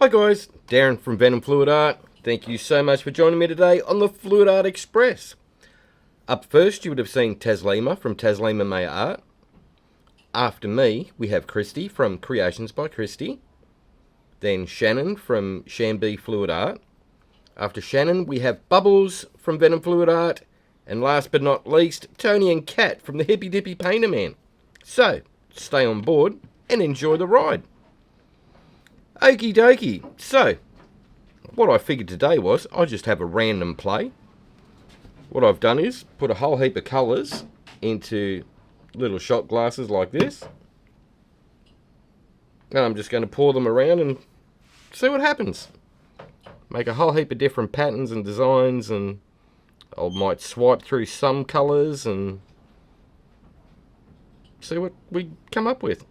Hi guys, Darren from Venom Fluid Art. Thank you so much for joining me today on the Fluid Art Express. Up first you would have seen Taslima from Taslima Maya Art. After me we have Kristey from Creations by Kristey. Then Shannon from ShanB Fluid Art. After Shannon we have Bubbles from Venom Fluid Art. And last but not least, Tony and Kat from the Hippy Dippy Painter Man. So, stay on board and enjoy the ride. Okie dokie. So, what I figured today was I just have a random play. What I've done is put a whole heap of colours into little shot glasses like this. And I'm just going to pour them around and see what happens. Make a whole heap of different patterns and designs, and I might swipe through some colours and see what we come up with.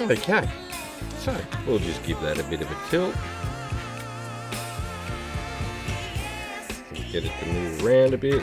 Okay, so we'll just give that a bit of a tilt. Get it to move around a bit.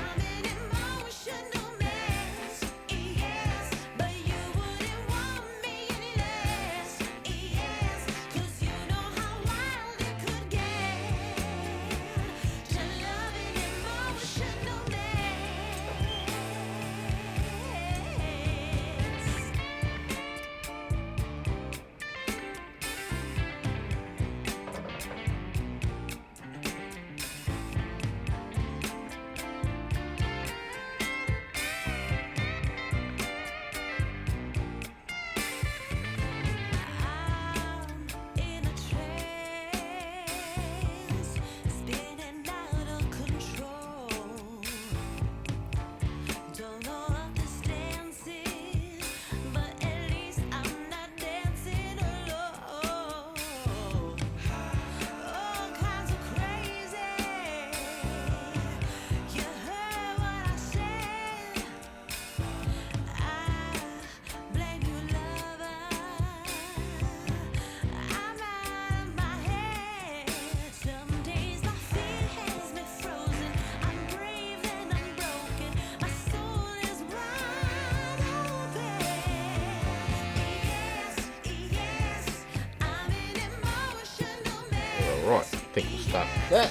Right, I think we'll start with that.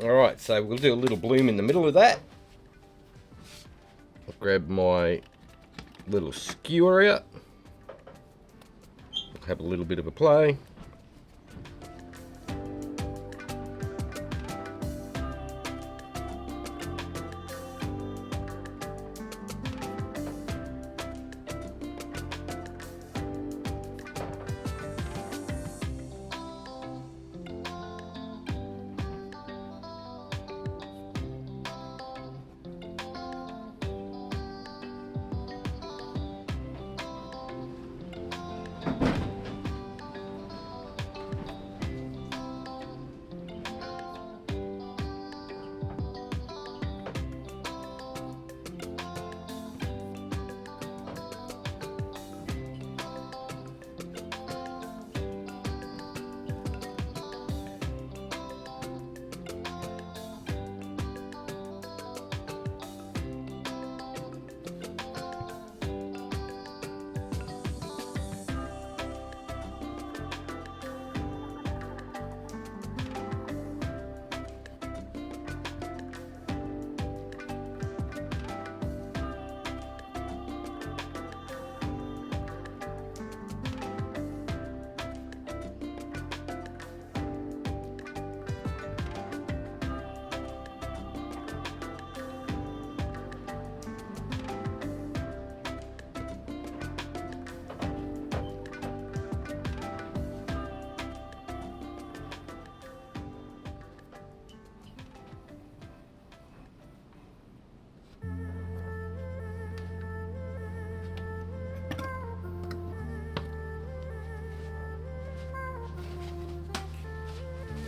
Alright, so we'll do a little bloom in the middle of that. I'll grab my little skewer out. Have a little bit of a play.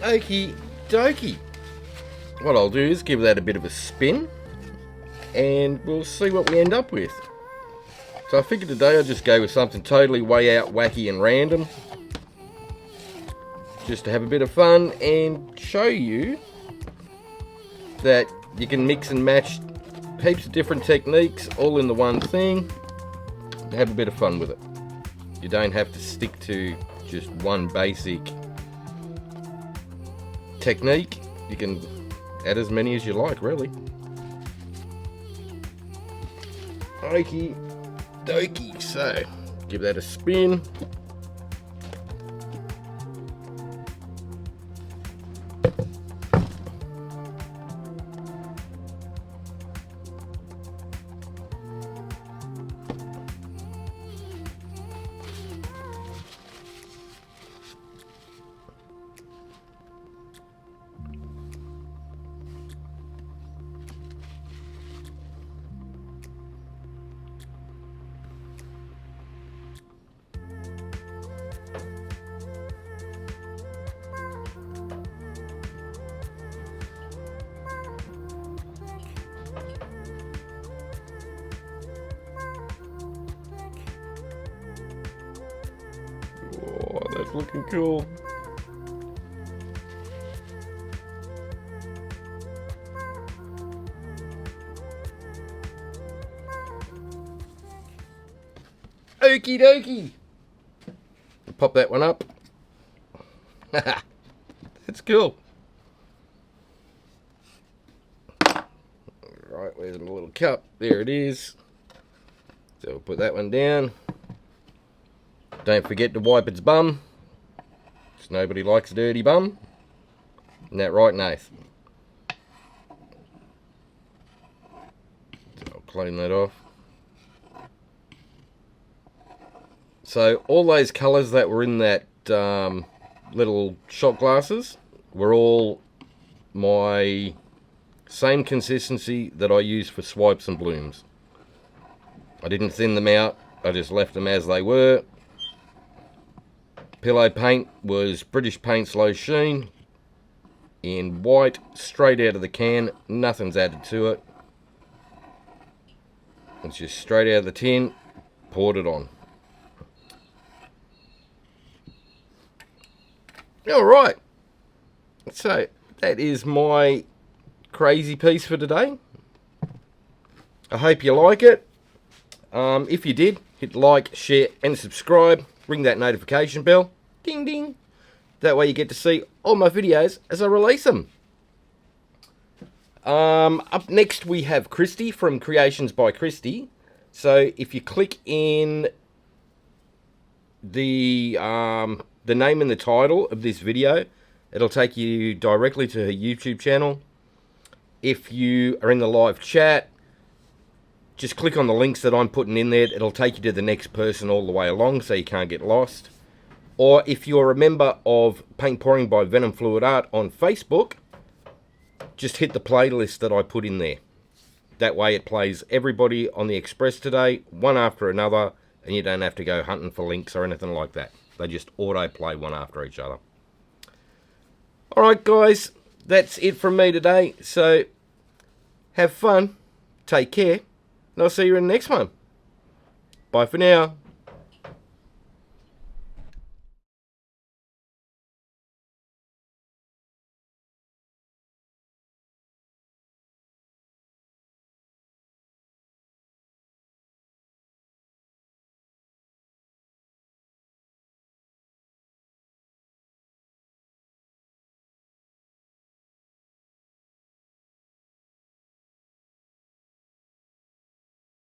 Okie dokie. What I'll do is give that a bit of a spin and we'll see what we end up with. So I figured today I'll just go with something totally way out wacky and random, just to have a bit of fun and show you that you can mix and match heaps of different techniques all in the one thing. Have a bit of fun with it. You don't have to stick to just one basic technique. You can add as many as you like, really. Okie dokie. So give that a spin. Oh, that's looking cool. Okie dokie. Pop that one up. That's cool. Right, where's my little cup? There it is. So we'll put that one down. Don't forget to wipe its bum, because nobody likes a dirty bum. Isn't that right, Nath? So I'll clean that off. So all those colours that were in that little shot glasses were all my same consistency that I use for swipes and blooms. I didn't thin them out, I just left them as they were. Pillow paint was British Paint Slow Sheen in white, straight out of the can, nothing's added to it. It's just straight out of the tin, poured it on. Alright, so that is my crazy piece for today. I hope you like it. If you did, hit like, share and subscribe. Ring that notification bell. Ding ding. That way you get to see all my videos as I release them. Up next we have Kristey from Creations by Kristey. So if you click in the name and the title of this video, it'll take you directly to her YouTube channel. If you are in the live chat, just click on the links that I'm putting in there. It'll take you to the next person all the way along, so you can't get lost. Or if you're a member of Paint Pouring by Venom Fluid Art on Facebook, just hit the playlist that I put in there. That way it plays everybody on the Express today, one after another, and you don't have to go hunting for links or anything like that. They just auto-play one after each other. Alright guys, that's it from me today. So, have fun, take care, and I'll see you in the next one. Bye for now.